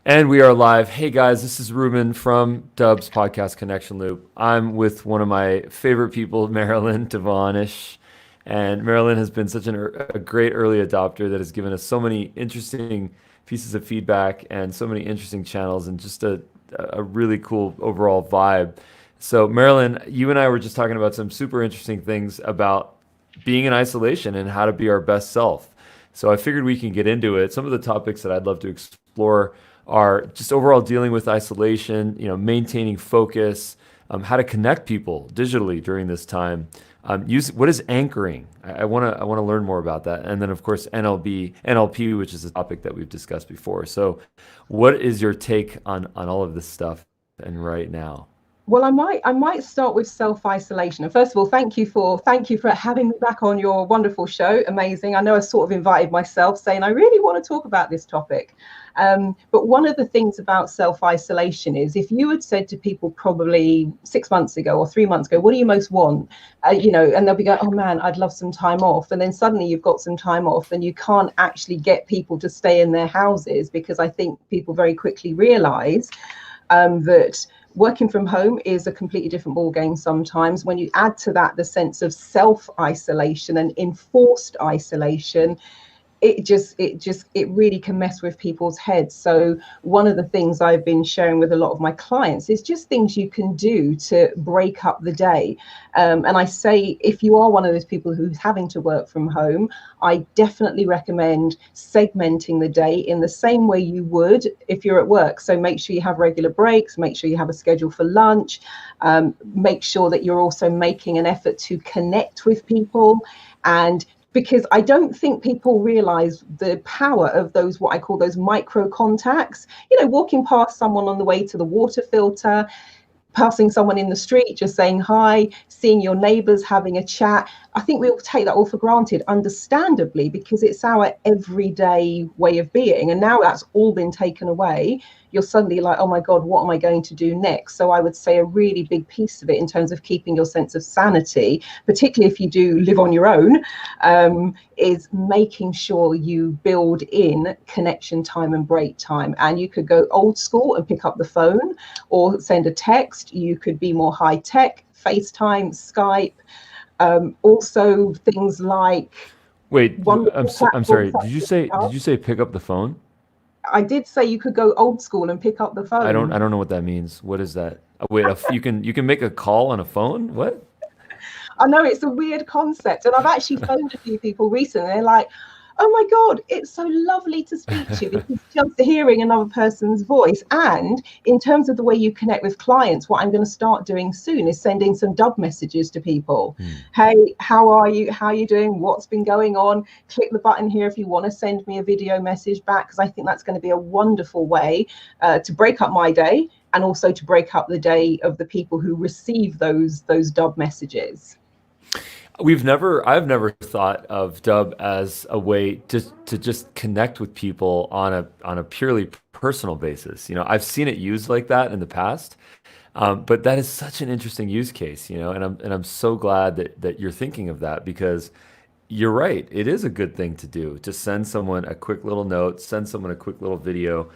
And we are live. Hey guys, this is Ruben from Dubb's podcast Connection Loop. I'm with one of my favorite people, Marilyn Devonish. And Marilyn has been such a great early adopter that has given us so many interesting pieces of feedback and so many interesting channels and just a really cool overall vibe. So, Marilyn, you and I were just talking about some super interesting things about being in isolation and how to be our best self. So I figured we can get into it. Some of the topics that I'd love to explore are just overall dealing with isolation, maintaining focus, how to connect people digitally during this time. Use what is anchoring? I want to learn more about that, and then of course NLP, which is a topic that we've discussed before. So, what is your take on all of this stuff and right now? Well, I might start with self-isolation. And first of all, thank you for having me back on your wonderful show. Amazing. I know I sort of invited myself saying I really want to talk about this topic. But one of the things about self-isolation is if you had said to people probably 6 months ago or 3 months ago, what do you most want? And they'll be going, oh man, I'd love some time off. And then suddenly you've got some time off and you can't actually get people to stay in their houses because I think people very quickly realize that working from home is a completely different ball game sometimes. When you add to that the sense of self-isolation and enforced isolation, it really can mess with people's heads. So one of the things I've been sharing with a lot of my clients is just things you can do to break up the day. And I say, if you are one of those people who's having to work from home, I definitely recommend segmenting the day in the same way you would if you're at work. So make sure you have regular breaks, make sure you have a schedule for lunch, make sure that you're also making an effort to connect with people. And because I don't think people realize the power of those, what I call those micro contacts, walking past someone on the way to the water filter, passing someone in the street, just saying hi, seeing your neighbors, having a chat. I think we all take that all for granted, understandably, because it's our everyday way of being. And now that's all been taken away. You're suddenly like, oh my God, what am I going to do next? So I would say a really big piece of it in terms of keeping your sense of sanity, particularly if you do live on your own, is making sure you build in connection time and break time. And you could go old school and pick up the phone or send a text. You could be more high tech, FaceTime, Skype. Also things like Wait, wonderful I'm platforms sorry. such as Did Dubb. you say pick up the phone? I did say you could go old school and pick up the I phone. don't know what that means. What is that? Wait, you can make a call on a phone? What? I know it's a weird concept, and I've actually phoned a few people recently. They're like, "Oh my God, it's so lovely to speak to you," because just hearing another person's voice. And in terms of the way you connect with clients, what I'm going to start doing soon is sending some Dubb messages to people. Hmm. Hey, how are you? How are you doing? What's been going on? Click the button here if you want to send me a video message back, because I think that's going to be a wonderful way to break up my day and also to break up the day of the people who receive those Dubb messages. I've never thought of Dub as a way to just connect with people on a purely personal basis. I've seen it used like that in the past, but that is such an interesting use case. And I'm so glad that you're thinking of that because you're right. It is a good thing to do to send someone a quick little note, send someone a quick little video.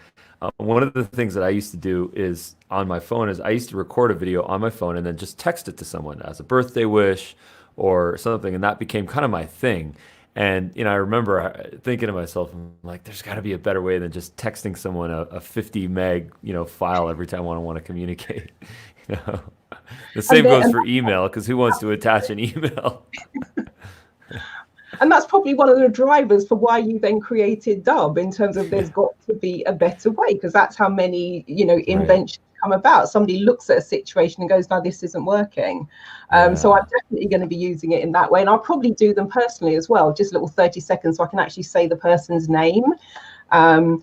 One of the things that I used to do is on my phone is I used to record a video on my phone and then just text it to someone as a birthday wish or something, and that became kind of my thing. And I remember thinking to myself, I'm like, there's got to be a better way than just texting someone a 50 meg file every time I want to communicate. You know, the And same then goes and for email because who wants to attach an email? and that's probably one of the drivers for why you then created Dubb, in terms of there's got to be a better way, because that's how many Right. inventions come about. Somebody looks at a situation and goes, no, this isn't working. So I'm Yeah. definitely going to be using it in that way, and I'll probably do them personally as well, just little 30 seconds so I can actually say the person's name.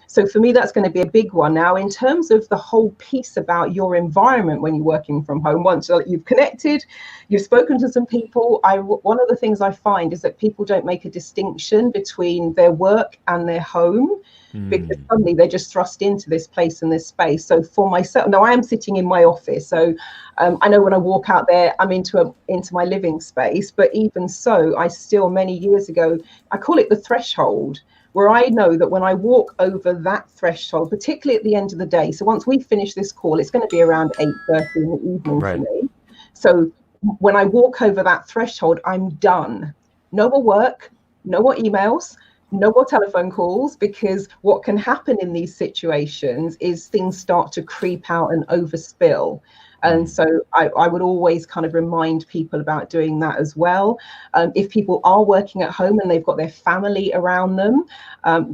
So for me, that's going to be a big one. Now, in terms of the whole piece about your environment when you're working from home, once you've connected, you've spoken to some people, one of the things I find is that people don't make a distinction between their work and their home, because Hmm. suddenly they're just thrust into this place and this space. So for myself, now I am sitting in my office, so I know when I walk out there, I'm into my living space. But even so, I still, many years ago, I call it the threshold. where I know that when I walk over that threshold, particularly at the end of the day, so once we finish this call, it's going to be around 8:30 in the evening for Right. me. So when I walk over that threshold, I'm done. No more work, no more emails, no more telephone calls, because what can happen in these situations is things start to creep out and overspill. And so I would always kind of remind people about doing that as well. If people are working at home and they've got their family around them,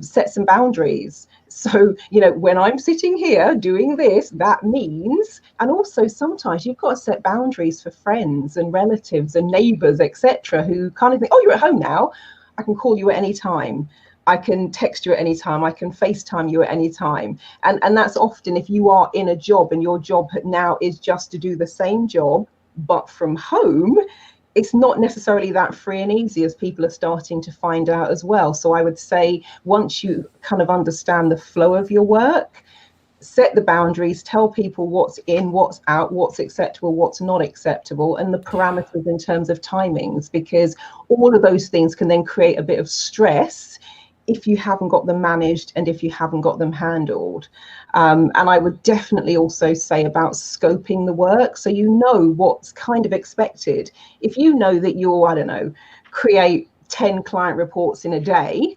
set some boundaries. So, when I'm sitting here doing this, that means, and also sometimes you've got to set boundaries for friends and relatives and neighbors, etc., who kind of think, oh, you're at home now, I can call you at any time. I can text you at any time. I can FaceTime you at any time. And that's often if you are in a job and your job now is just to do the same job, but from home, it's not necessarily that free and easy, as people are starting to find out as well. So I would say once you kind of understand the flow of your work, set the boundaries, tell people what's in, what's out, what's acceptable, what's not acceptable, and the parameters in terms of timings, because all of those things can then create a bit of stress if you haven't got them managed and if you haven't got them handled. And I would definitely also say about scoping the work, so you know what's kind of expected. If you know that you'll, I don't know, create 10 client reports in a day,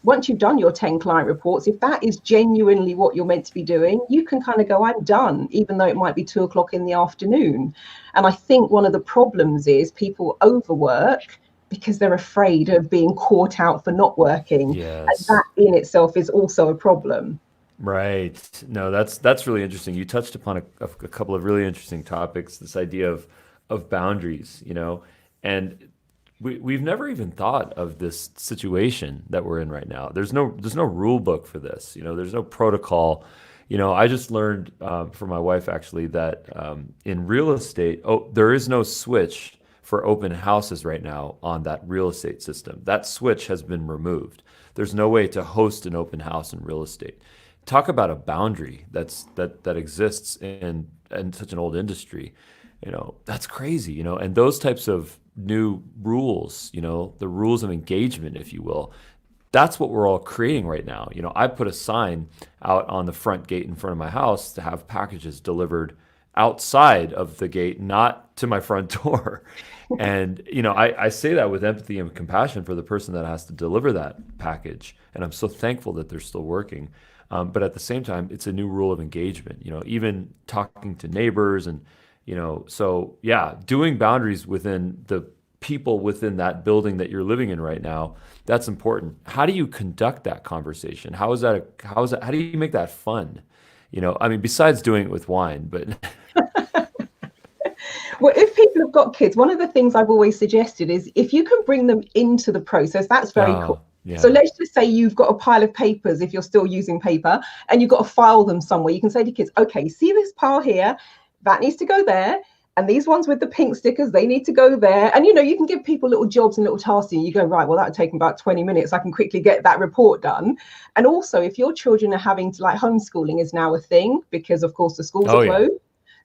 once you've done your 10 client reports, if that is genuinely what you're meant to be doing, you can kind of go, I'm done, even though it might be 2 o'clock in the afternoon. And I think one of the problems is people overwork because they're afraid of being caught out for not working. Yes. And that in itself is also a problem. Right. No, that's really interesting. You touched upon a couple of really interesting topics. This idea of boundaries, and we've never even thought of this situation that we're in right now. There's no rule book for this. There's no protocol. I just learned from my wife actually that in real estate, there is no switch for open houses right now on that real estate system. That switch has been removed. There's no way to host an open house in real estate. Talk about a boundary that exists in such an old industry. That's crazy. And those types of new rules, the rules of engagement, if you will, that's what we're all creating right now. I put a sign out on the front gate in front of my house to have packages delivered outside of the gate, not to my front door. And, I say that with empathy and compassion for the person that has to deliver that package. And I'm so thankful that they're still working. But at the same time, it's a new rule of engagement, even talking to neighbors and, so yeah, doing boundaries within the people within that building that you're living in right now, that's important. How do you conduct that conversation? How do you make that fun? Besides doing it with wine, but well, if people have got kids, one of the things I've always suggested is if you can bring them into the process, that's very cool. Yeah. So let's just say you've got a pile of papers, if you're still using paper, and you've got to file them somewhere. You can say to kids, okay, see this pile here? That needs to go there. And these ones with the pink stickers, they need to go there. And, you can give people little jobs and little tasks and you go, right, well, that'll take them about 20 minutes. I can quickly get that report done. And also, if your children are having to, like, homeschooling is now a thing because, of course, the schools are closed.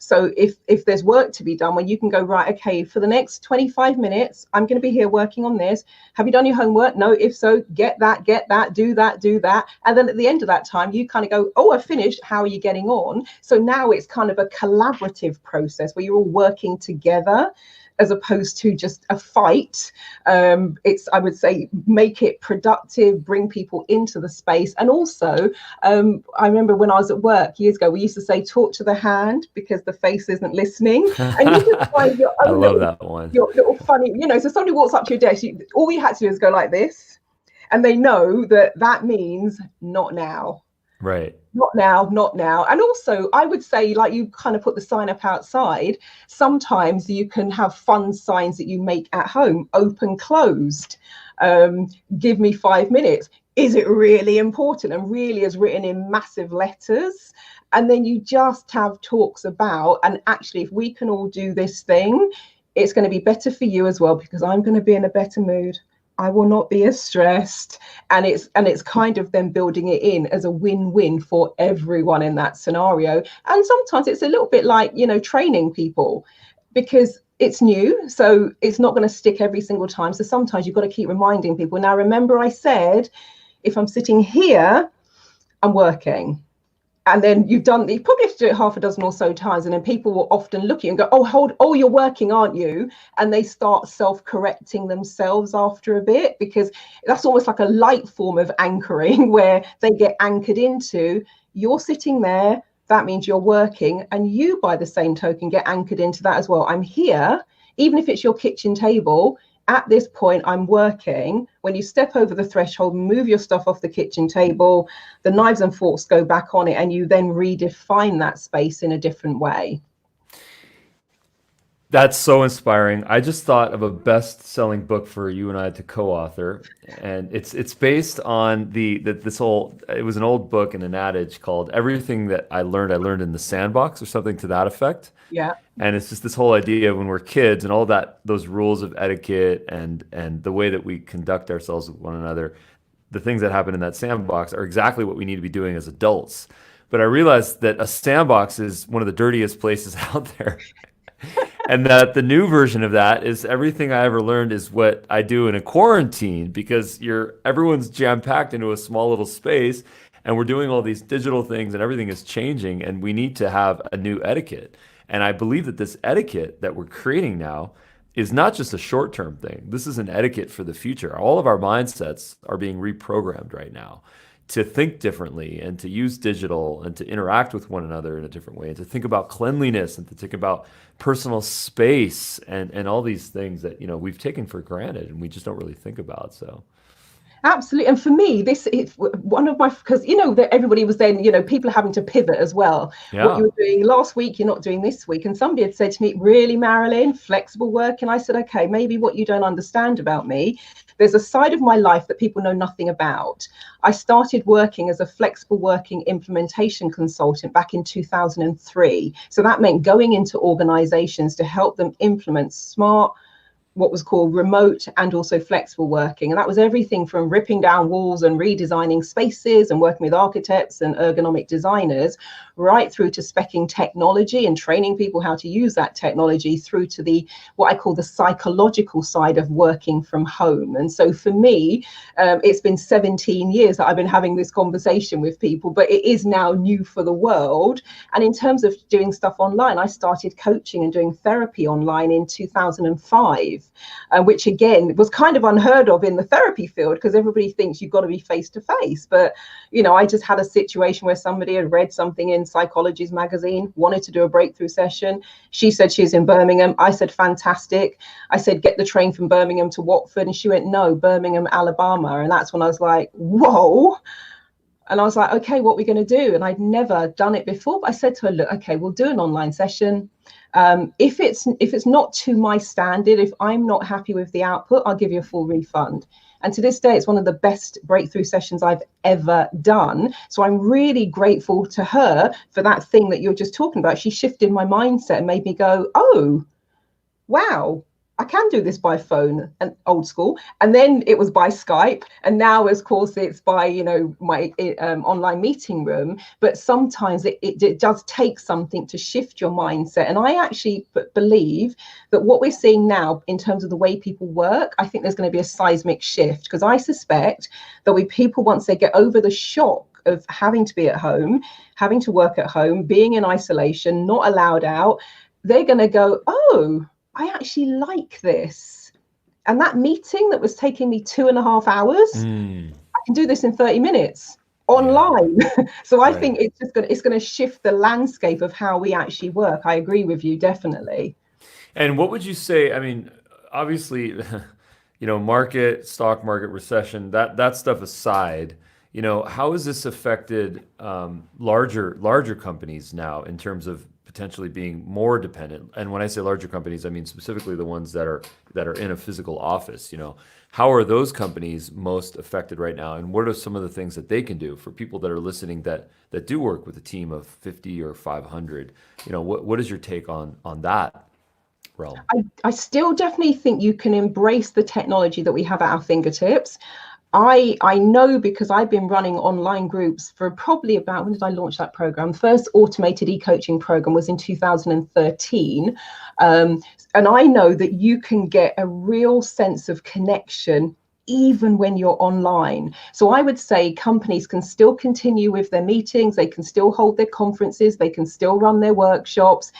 So if there's work to be done, where you can go, right, okay, for the next 25 minutes, I'm going to be here working on this. Have you done your homework? No. If so, get that, do that. And then at the end of that time, you kind of go, oh, I've finished. How are you getting on? So now it's kind of a collaborative process where you're all working together, as opposed to just a fight. I would say, make it productive, bring people into the space. And also, I remember when I was at work years ago, we used to say, talk to the hand because the face isn't listening. And you can find your own I love that one. Your little funny, so somebody walks up to your desk, all you had to do is go like this. And they know that means not now. Right. Not now. And also, I would say, like, you kind of put the sign up outside. Sometimes you can have fun signs that you make at home, open, closed, give me 5 minutes. Is it really important? And really is written in massive letters. And then you just have talks about, and actually, if we can all do this thing, it's going to be better for you as well, because I'm going to be in a better mood. I will not be as stressed. And it's kind of then building it in as a win-win for everyone in that scenario. And sometimes it's a little bit like, training people, because it's new. So it's not going to stick every single time. So sometimes you've got to keep reminding people. Now, remember I said, If I'm sitting here, I'm working. And then you probably have to do it half a dozen or so times. And then people will often look at you and go, oh, you're working, aren't you? And they start self-correcting themselves after a bit, because that's almost like a light form of anchoring where they get anchored into, you're sitting there, that means you're working. And you, by the same token, get anchored into that as well. I'm here, even if it's your kitchen table. At this point, I'm working. When you step over the threshold, move your stuff off the kitchen table, the knives and forks go back on it, and you then redefine that space in a different way. That's so inspiring. I just thought of a best-selling book for you and I to co-author, and it's based on this whole. It was an old book and an adage called "Everything that I learned in the sandbox" or something to that effect. Yeah. And it's just this whole idea of when we're kids and all that, those rules of etiquette and the way that we conduct ourselves with one another, the things that happen in that sandbox are exactly what we need to be doing as adults. But I realized that a sandbox is one of the dirtiest places out there. And that the new version of that is everything I ever learned is what I do in a quarantine, because everyone's jam-packed into a small little space and we're doing all these digital things and everything is changing and we need to have a new etiquette. And I believe that this etiquette that we're creating now is not just a short-term thing. This is an etiquette for the future. All of our mindsets are being reprogrammed right now to think differently and to use digital and to interact with one another in a different way and to think about cleanliness and to think about personal space and all these things that, we've taken for granted and we just don't really think about. So Absolutely. And for me, this is one of my, because that everybody was then, people are having to pivot as well. yeah. What you were doing last week, you're not doing this week. And somebody had said to me, really, Marilyn, flexible work. And I said, okay, maybe what you don't understand about me, there's a side of my life that people know nothing about. I started working as a flexible working implementation consultant back in 2003. So that meant going into organizations to help them implement smart, what was called remote and also flexible working. And that was everything from ripping down walls and redesigning spaces and working with architects and ergonomic designers, right through to speccing technology and training people how to use that technology, through to what I call the psychological side of working from home. And so for me, it's been 17 years that I've been having this conversation with people, but it is now new for the world. And in terms of doing stuff online, I started coaching and doing therapy online in 2005. Which again was kind of unheard of in the therapy field, because everybody thinks you've got to be face to face. But I just had a situation where somebody had read something in Psychology's magazine, wanted to do a breakthrough session. She said she's in Birmingham. I said fantastic. I said get the train from Birmingham to Watford, and she went no, Birmingham, Alabama. And that's when I was like, whoa. And I was like, okay, what are we going to do? And I'd never done it before. But I said to her, look, okay, we'll do an online session. If it's not to my standard, if I'm not happy with the output, I'll give you a full refund. And to this day, it's one of the best breakthrough sessions I've ever done. So I'm really grateful to her for that thing that you're just talking about. She shifted my mindset and made me go, oh, wow, I can do this by phone and old school. And then it was by Skype. And now, of course, it's by, my online meeting room. But sometimes it does take something to shift your mindset. And I actually believe that what we're seeing now in terms of the way people work, I think there's going to be a seismic shift, because I suspect that people, once they get over the shock of having to be at home, having to work at home, being in isolation, not allowed out, they're going to go, oh, I actually like this. And that meeting that was taking me 2.5 hours, I can do this in 30 minutes online. Yeah. So I think it's going to shift the landscape of how we actually work. I agree with you, definitely. And what would you say? I mean, obviously, stock market recession, that stuff aside, how has this affected larger companies now in terms of potentially being more dependent? And when I say larger companies, I mean specifically the ones that are in a physical office. How are those companies most affected right now, and what are some of the things that they can do for people that are listening that do work with a team of 50 or 500? What is your take on that realm? I still definitely think you can embrace the technology that we have at our fingertips. I know, because I've been running online groups for probably about, when did I launch that program? First automated e-coaching program was in 2013. And I know that you can get a real sense of connection even when you're online. So I would say companies can still continue with their meetings, they can still hold their conferences, they can still run their workshops,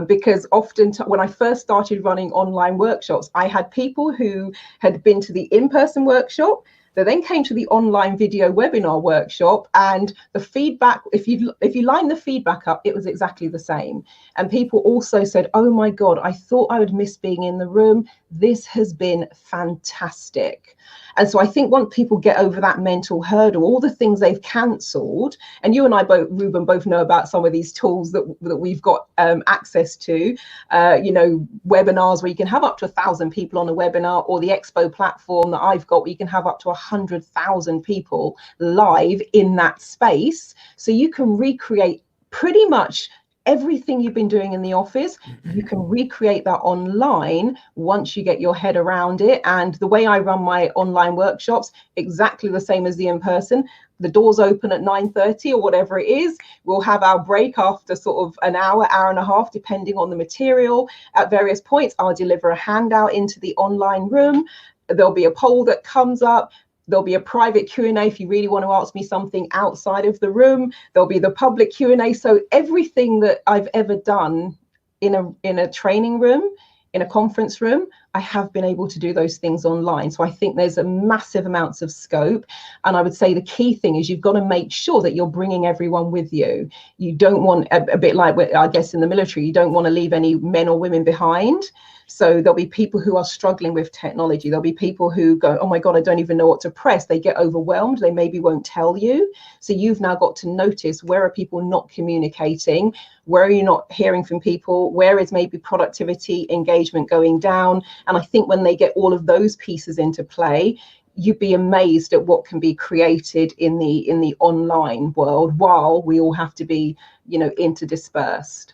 because often when I first started running online workshops, I had people who had been to the in-person workshop. They then came to the online video webinar workshop, and the feedback, if you line the feedback up, it was exactly the same. And people also said, oh my God, I thought I would miss being in the room. This has been fantastic. And so I think once people get over that mental hurdle, all the things they've cancelled, and you and I both, Ruben, both know about some of these tools that we've got access to, webinars where you can have up to 1,000 people on a webinar, or the Expo platform that I've got where you can have up to 100,000 people live in that space. So you can recreate pretty much everything you've been doing in the office. You can recreate that online once you get your head around it. And the way I run my online workshops, exactly the same as the in-person. The doors open at 9:30 or whatever it is. We'll have our break after sort of an hour and a half, depending on the material. At various points, I'll deliver a handout into the online room. There'll be a poll that comes up. There'll be a private Q&A if you really want to ask me something outside of the room. There'll be the public Q&A. So everything that I've ever done in a training room, in a conference room, I have been able to do those things online. So I think there's a massive amounts of scope. And I would say the key thing is you've got to make sure that you're bringing everyone with you. You don't want, a bit like, I guess, in the military, you don't want to leave any men or women behind. So there'll be people who are struggling with technology. There'll be people who go, oh my God, I don't even know what to press. They get overwhelmed. They maybe won't tell you. So you've now got to notice, where are people not communicating? Where are you not hearing from people? Where is maybe productivity, engagement going down? And I think when they get all of those pieces into play, you'd be amazed at what can be created in the online world, while we all have to be, interdispersed.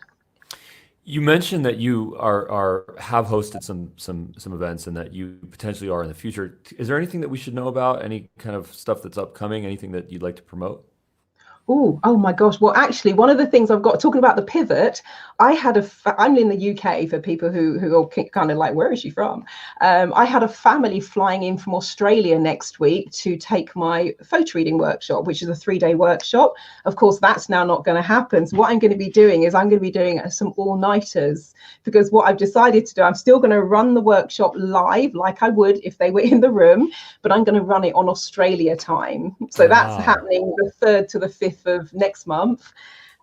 You mentioned that you have hosted some events, and that you potentially are in the future. Is there anything that we should know about? Any kind of stuff that's upcoming? Anything that you'd like to promote? Oh my gosh. Well, actually, one of the things I've got, talking about the pivot, I'm in the UK for people who are kind of like, where is she from? I had a family flying in from Australia next week to take my photo reading workshop, which is a 3-day workshop. Of course, that's now not going to happen. So what I'm going to be doing is I'm going to be doing some all-nighters, because what I've decided to do, I'm still going to run the workshop live like I would if they were in the room, but I'm going to run it on Australia time. So that's happening the 3rd to the 5th of next month.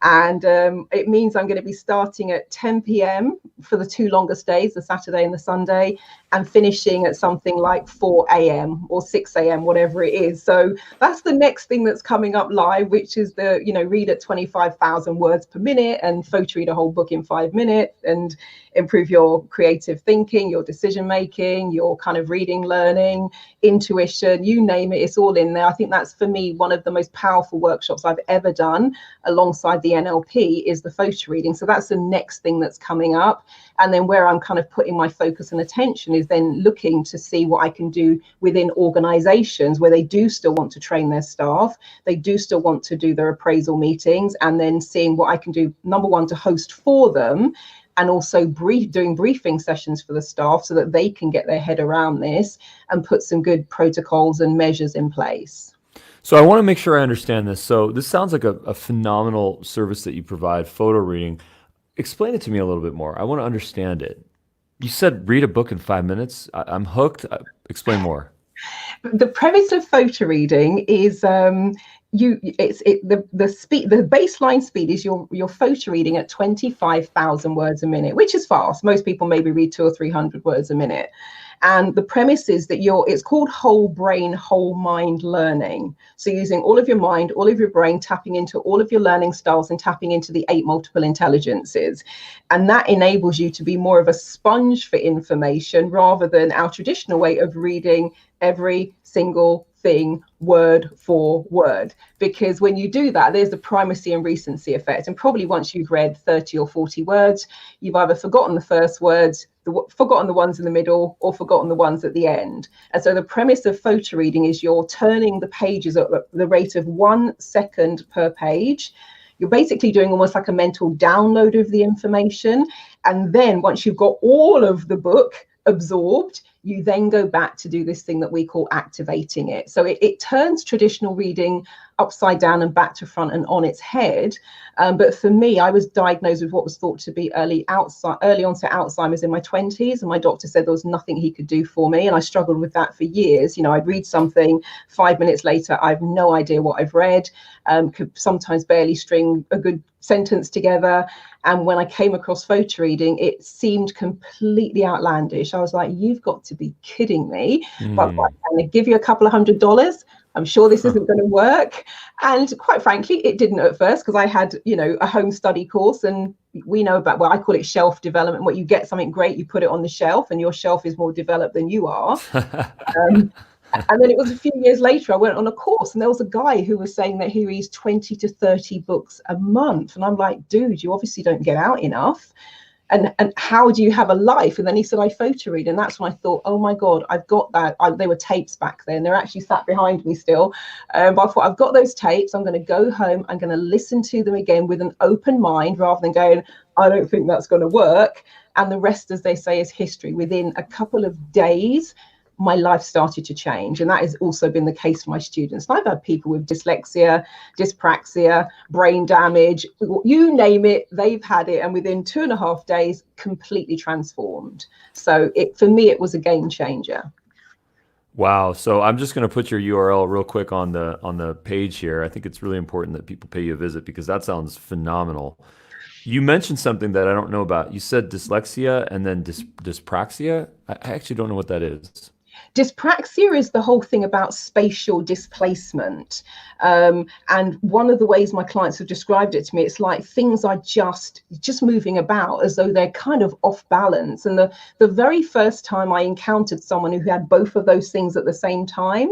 And it means I'm going to be starting at 10 p.m. for the 2 longest days, the Saturday and the Sunday, and finishing at something like 4 a.m. or 6 a.m., whatever it is. So that's the next thing that's coming up live, which is the, read at 25,000 words per minute and photo read a whole book in 5 minutes, and improve your creative thinking, your decision making, your kind of reading, learning, intuition, you name it, it's all in there. I think that's, for me, one of the most powerful workshops I've ever done alongside the NLP is the photo reading. So that's the next thing that's coming up. And then where I'm kind of putting my focus and attention is then looking to see what I can do within organizations where they do still want to train their staff, they do still want to do their appraisal meetings, and then seeing what I can do, number one, to host for them, and also doing briefing sessions for the staff so that they can get their head around this and put some good protocols and measures in place. So I want to make sure I understand this. So this sounds like a phenomenal service that you provide, photo reading. Explain it to me a little bit more. I want to understand it. You said read a book in 5 minutes. I'm hooked. Explain more. The premise of photo reading is the baseline speed is your photo reading at 25,000 words a minute, which is fast. Most people maybe read 200 or 300 words a minute. And the premise is that it's called whole brain, whole mind learning. So using all of your mind, all of your brain, tapping into all of your learning styles and tapping into the 8 multiple intelligences. And that enables you to be more of a sponge for information rather than our traditional way of reading every single thing word for word. Because when you do that, there's the primacy and recency effect. And probably once you've read 30 or 40 words, you've either forgotten the first words, forgotten the ones in the middle, or forgotten the ones at the end. And so the premise of photo reading is you're turning the pages at the rate of 1 second per page. You're basically doing almost like a mental download of the information. And then once you've got all of the book absorbed, you then go back to do this thing that we call activating it. So it turns traditional reading upside down and back to front and on its head. But for me, I was diagnosed with what was thought to be early onset Alzheimer's in my 20s. And my doctor said there was nothing he could do for me. And I struggled with that for years. You know, I'd read something, 5 minutes later, I have no idea what I've read, could sometimes barely string a good sentence together. And when I came across photo reading, it seemed completely outlandish. I was like, you've got to be kidding me. But I'm going to give you a couple of $100. I'm sure this isn't going to work. And quite frankly, it didn't at first, because I had, you know, a home study course, and we know about, well, I call it shelf development. What you get something great, you put it on the shelf, and your shelf is more developed than you are. And then it was a few years later, I went on a course, and there was a guy who was saying that he reads 20 to 30 books a month. And I'm like, dude, you obviously don't get out enough. And how do you have a life? And then he said, I photo read. And that's when I thought, oh my God, I've got that. They were tapes back then. They're actually sat behind me still. But I thought, I've got those tapes. I'm going to go home. I'm going to listen to them again with an open mind, rather than going, I don't think that's going to work. And the rest, as they say, is history. Within a couple of days, my life started to change. And that has also been the case for my students. And I've had people with dyslexia, dyspraxia, brain damage, you name it, they've had it. And within 2.5 days, completely transformed. So for me, it was a game changer. Wow. So I'm just going to put your URL real quick on the page here. I think it's really important that people pay you a visit, because that sounds phenomenal. You mentioned something that I don't know about. You said dyslexia and then dyspraxia. I actually don't know what that is. Dyspraxia is the whole thing about spatial displacement. And one of the ways my clients have described it to me, it's like things are just moving about as though they're kind of off balance. And the very first time I encountered someone who had both of those things at the same time,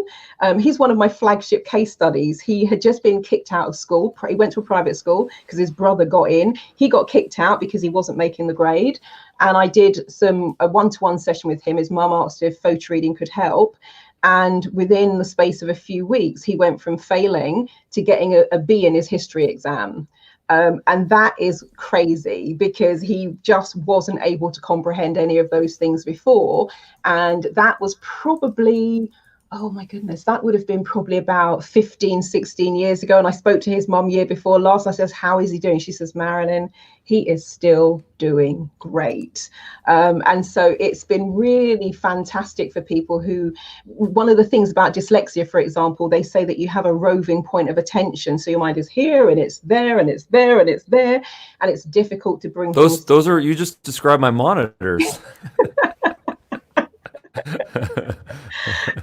he's one of my flagship case studies. He had just been kicked out of school. He went to a private school because his brother got in. He got kicked out because he wasn't making the grade. And I did a one-to-one session with him. His mum asked if photo reading could help. And within the space of a few weeks, he went from failing to getting a B in his history exam. And that is crazy, because he just wasn't able to comprehend any of those things before. And that was probably, oh my goodness, that would have been probably about 15, 16 years ago. And I spoke to his mum year before last. I says, how is he doing? She says, Marilyn, he is still doing great. And so it's been really fantastic for people who, one of the things about dyslexia, for example, they say that you have a roving point of attention. So your mind is here and it's there and it's there and it's there. And it's difficult to bring those are, you just described my monitors.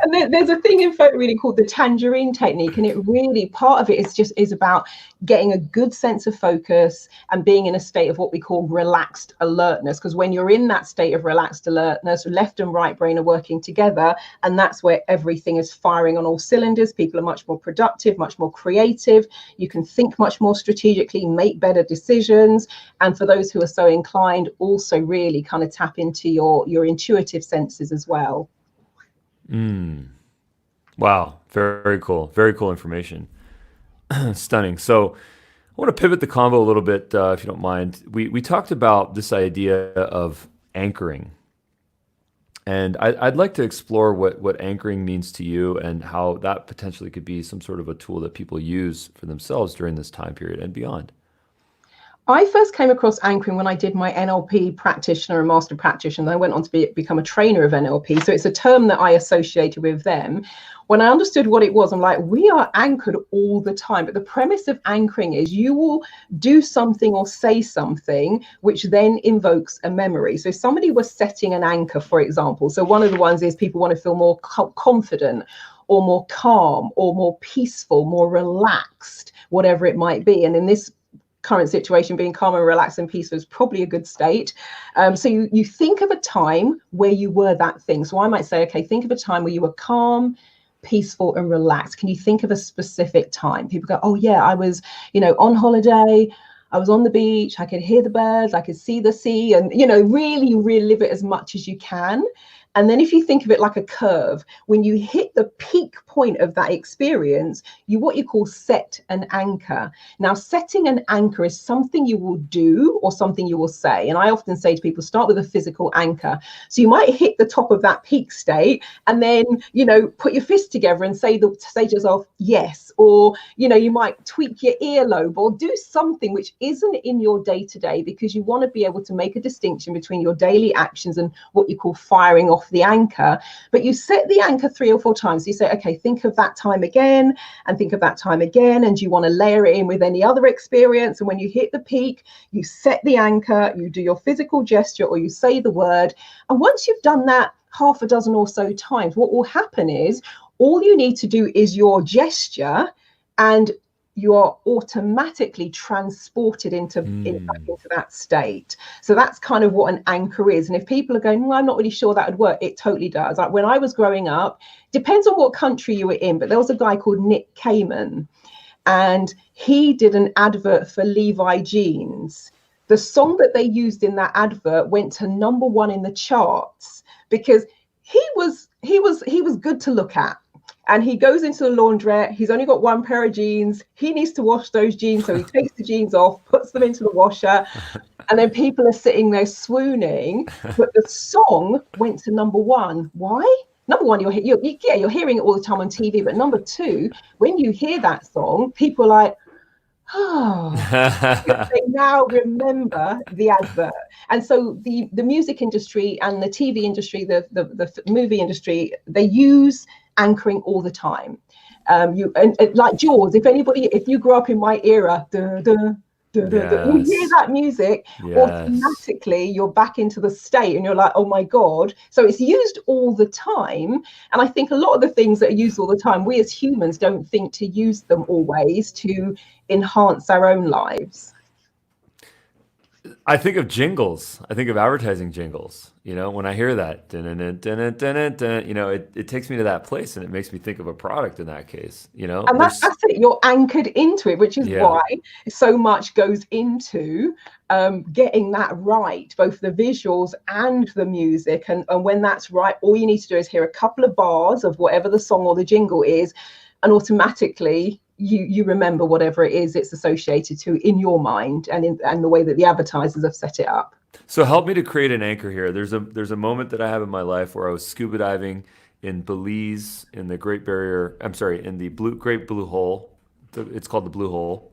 And there's a thing in photo reading called the tangerine technique, and it really, part of it is about getting a good sense of focus and being in a state of what we call relaxed alertness. Because when you're in that state of relaxed alertness, left and right brain are working together, and that's where everything is firing on all cylinders. People are much more productive, much more creative. You can think much more strategically, make better decisions. And for those who are so inclined, also really kind of tap into your intuitive senses as well. Wow. Very cool. Very cool information. Stunning. So I want to pivot the convo a little bit, if you don't mind. We talked about this idea of anchoring. And I'd like to explore what anchoring means to you, and how that potentially could be some sort of a tool that people use for themselves during this time period and beyond. I first came across anchoring when I did my NLP practitioner and master practitioner. I went on to become a trainer of NLP. So it's a term that I associated with them. When I understood what it was, I'm like, we are anchored all the time. But the premise of anchoring is you will do something or say something which then invokes a memory. So if somebody was setting an anchor, for example, so one of the ones is people want to feel more confident or more calm or more peaceful, more relaxed, whatever it might be. And in this current situation, being calm and relaxed and peaceful is probably a good state. So you think of a time where you were that thing. So I might say, okay, think of a time where you were calm, peaceful and relaxed. Can you think of a specific time? People go, oh yeah, I was, on holiday. I was on the beach. I could hear the birds. I could see the sea, and, really relive it as much as you can. And then if you think of it like a curve, when you hit the peak point of that experience, you what you call set an anchor. Now, setting an anchor is something you will do or something you will say. And I often say to people, start with a physical anchor. So you might hit the top of that peak state and then, put your fists together and say to yourself, yes. Or, you might tweak your earlobe or do something which isn't in your day-to-day, because you want to be able to make a distinction between your daily actions and what you call firing off the anchor. But you set the anchor 3 or 4 times. You say, okay, think of that time again and think of that time again. And you want to layer it in with any other experience. And when you hit the peak, you set the anchor, you do your physical gesture or you say the word. And once you've done that half a dozen or so times, what will happen is all you need to do is your gesture, and you are automatically transported into that state. So that's kind of what an anchor is. And if people are going, well, I'm not really sure that would work, it totally does. Like when I was growing up, depends on what country you were in, but there was a guy called Nick Kamen, and he did an advert for Levi jeans. The song that they used in that advert went to #1 in the charts because he was good to look at. And he goes into the laundrette. He's only got 1 pair of jeans. He needs to wash those jeans. So he takes the jeans off, puts them into the washer. And then people are sitting there swooning. But the song went to #1. Why? #1, you're hearing it all the time on TV. But #2, when you hear that song, people are like, oh, they now remember the advert. And so the music industry and the TV industry, the movie industry, they use anchoring all the time. Like Jaws, if you grew up in my era, you hear that music, automatically you're back into the state and you're like, oh my God. So it's used all the time. And I think a lot of the things that are used all the time, we as humans don't think to use them always to enhance our own lives. I think of jingles. I think of advertising jingles. When I hear that, it takes me to that place and it makes me think of a product in that case. And that's it. You're anchored into it, which is why so much goes into getting that right, both the visuals and the music. And when that's right, all you need to do is hear a couple of bars of whatever the song or the jingle is, and automatically you remember whatever it is it's associated to in your mind and the way that the advertisers have set it up. So help me to create an anchor here. There's a moment that I have in my life where I was scuba diving in Belize in the Great Blue Hole. It's called the Blue Hole.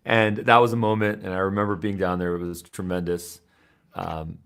And that was a moment, and I remember being down there. It was tremendous.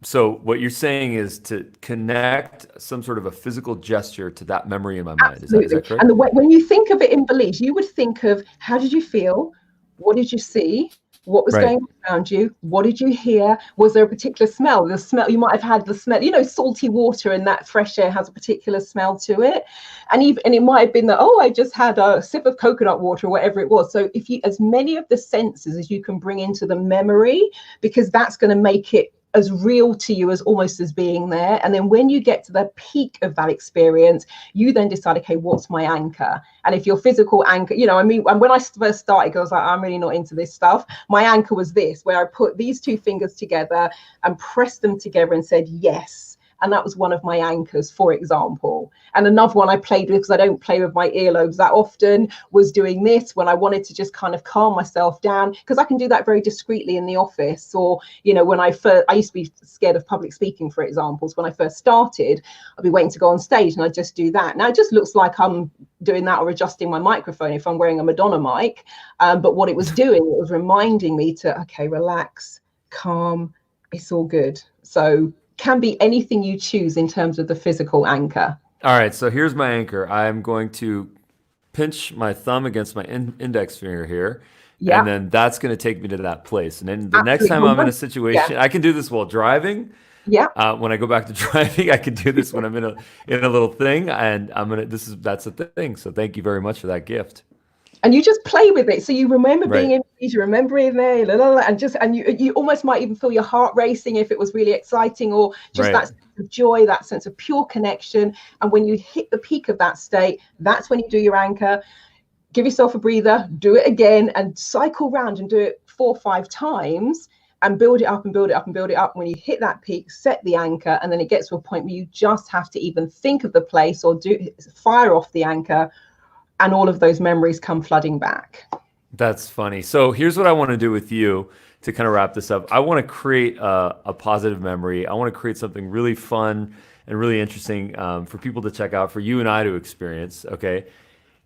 So what you're saying is to connect some sort of a physical gesture to that memory in my mind. Is that correct? And when you think of it in Belize, you would think of, how did you feel? What did you see? What was going on around you? What did you hear? Was there a particular smell? The smell, you might have had the smell, salty water and that fresh air has a particular smell to it. And it might have been that, I just had a sip of coconut water or whatever it was. So as many of the senses as you can bring into the memory, because that's going to make it as real to you as almost as being there. And then when you get to the peak of that experience, you then decide, okay, what's my anchor? And if your physical anchor, and when I first started, I was like, I'm really not into this stuff. My anchor was this, where I put these 2 fingers together and pressed them together and said, yes. And that was one of my anchors, for example. And another one I played with, because I don't play with my earlobes that often, was doing this when I wanted to just kind of calm myself down, because I can do that very discreetly in the office. Or, when I used to be scared of public speaking, for example. So when I first started, I'd be waiting to go on stage and I'd just do that. Now it just looks like I'm doing that or adjusting my microphone if I'm wearing a Madonna mic. But what it was doing, it was reminding me to, okay, relax, calm, it's all good. So can be anything you choose in terms of the physical anchor. All right, so here's my anchor. I'm going to pinch my thumb against my index finger here, and then that's going to take me to that place. And then the next time I'm in a situation, I can do this while driving. When I go back to driving, I can do this when I'm in a little thing, and that's the thing. So thank you very much for that gift. And you just play with it, so you remember being in Belize, you remember in there, and you almost might even feel your heart racing if it was really exciting, or just that sense of joy, that sense of pure connection. And when you hit the peak of that state, that's when you do your anchor. Give yourself a breather, do it again, and cycle round and do it 4 or 5 times. and build it up and build it up and build it up. When you hit that peak, set the anchor, and then it gets to a point where you just have to even think of the place or fire off the anchor, and all of those memories come flooding back. That's funny. So here's what I want to do with you to kind of wrap this up. I want to create a positive memory. I want to create something really fun and really interesting for people to check out, for you and I to experience, okay?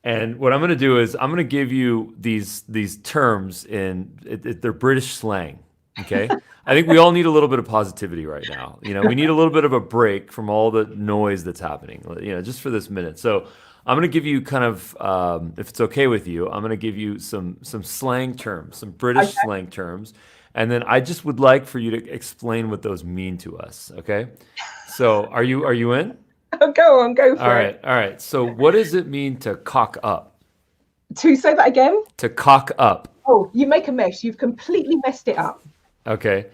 And what I'm going to do is I'm going to give you these terms they're British slang, okay? I think we all need a little bit of positivity right now. You know, we need a little bit of a break from all the noise that's happening, you know, just for this minute. So I'm going to give you kind of, if it's okay with you, I'm going to give you some slang terms, some British slang terms. And then I just would like for you to explain what those mean to us, okay? So are you in? Oh, go on, go for it. All right. So what does it mean to cock up? To say that again? To cock up. Oh, you make a mess. You've completely messed it up. Okay.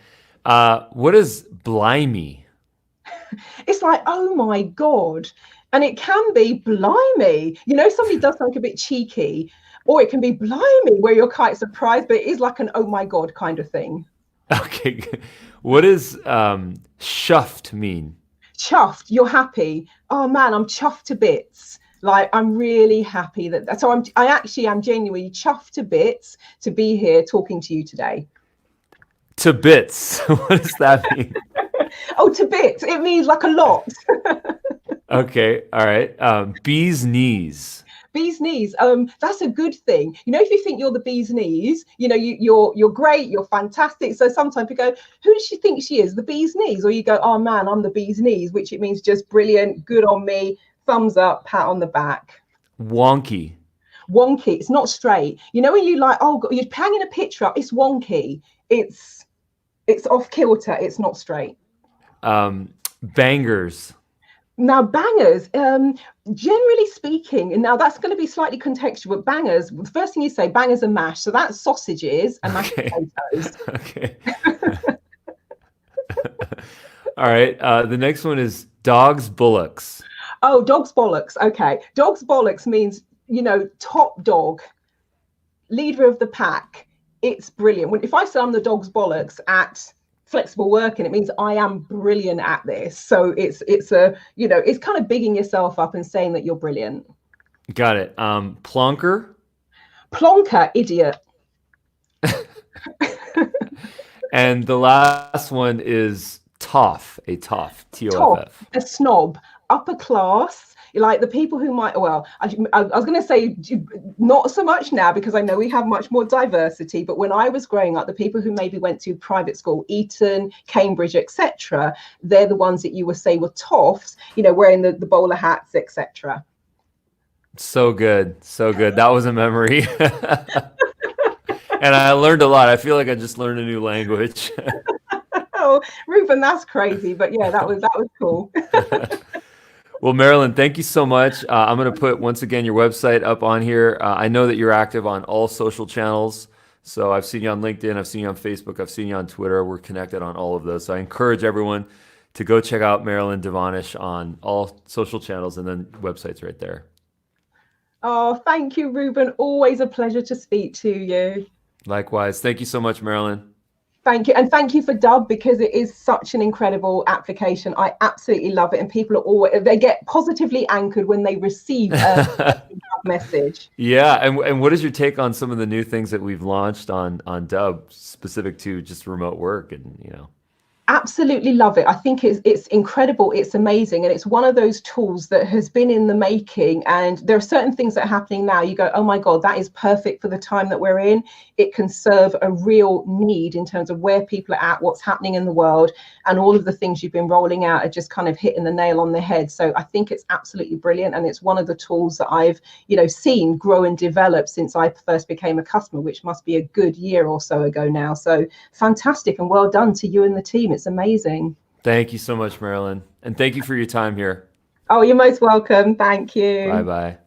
What is blimey? It's like, oh my God. And it can be blimey. You know, somebody does something a bit cheeky, or it can be blimey, where you're quite surprised, but it is like an oh my God kind of thing. Okay. What does chuffed mean? Chuffed, you're happy. Oh man, I'm chuffed to bits. Like, I'm really happy so I actually am genuinely chuffed to bits to be here talking to you today. To bits. What does that mean? Oh, to bits. It means like a lot. Okay. All right. Bee's knees. Bee's knees. That's a good thing. You know, if you think you're the bee's knees, you know, you're great, you're fantastic. So sometimes you go, who does she think she is? The bee's knees? Or you go, oh man, I'm the bee's knees, which it means just brilliant, good on me, thumbs up, pat on the back. Wonky. Wonky. It's not straight. You know, when you like, oh, you're hanging a picture up, it's wonky. It's off kilter. It's not straight. Bangers. Now, bangers, generally speaking, and now that's going to be slightly contextual, but bangers, the first thing you say, bangers and mash. So that's sausages and mashed potatoes. Okay. All right. The next one is dog's bullocks. Oh, dog's bollocks. Okay. Dog's bollocks means, you know, top dog, leader of the pack. It's brilliant. If I say I'm the dog's bollocks at flexible working, it means I am brilliant at this. So it's a, you know, it's kind of bigging yourself up and saying that you're brilliant. Got it. Plonker. Idiot. And the last one is toff, a toff, T-O-F-F. A snob, upper class. Like the people who might, well, I was going to say not so much now because I know we have much more diversity, but when I was growing up, the people who maybe went to private school, Eton, Cambridge, etc., they're the ones that you would say were toffs, you know, wearing the bowler hats, etc. So good. That was a memory. And I learned a lot. I feel like I just learned a new language. Oh, Ruben, that's crazy. But yeah, that was cool. Well, Marilyn, thank you so much. I'm going to put, once again, your website up on here. I know that you're active on all social channels. So I've seen you on LinkedIn. I've seen you on Facebook. I've seen you on Twitter. We're connected on all of those. So I encourage everyone to go check out Marilyn Devonish on all social channels, and then websites right there. Oh, thank you, Ruben. Always a pleasure to speak to you. Likewise. Thank you so much, Marilyn. Thank you. And thank you for Dubb, because it is such an incredible application. I absolutely love it. And people are always, they get positively anchored when they receive a message. Yeah. And what is your take on some of the new things that we've launched on Dubb specific to just remote work and, you know? Absolutely love it. I think it's incredible. It's amazing. And it's one of those tools that has been in the making. And there are certain things that are happening now. You go, oh my God, that is perfect for the time that we're in. It can serve a real need in terms of where people are at, what's happening in the world. And all of the things you've been rolling out are just kind of hitting the nail on the head. So I think it's absolutely brilliant. And it's one of the tools that I've, you know, seen grow and develop since I first became a customer, which must be a good year or so ago now. So fantastic. And well done to you and the team. It's amazing. Thank you so much, Marilyn. And thank you for your time here. Oh, you're most welcome. Thank you. Bye-bye.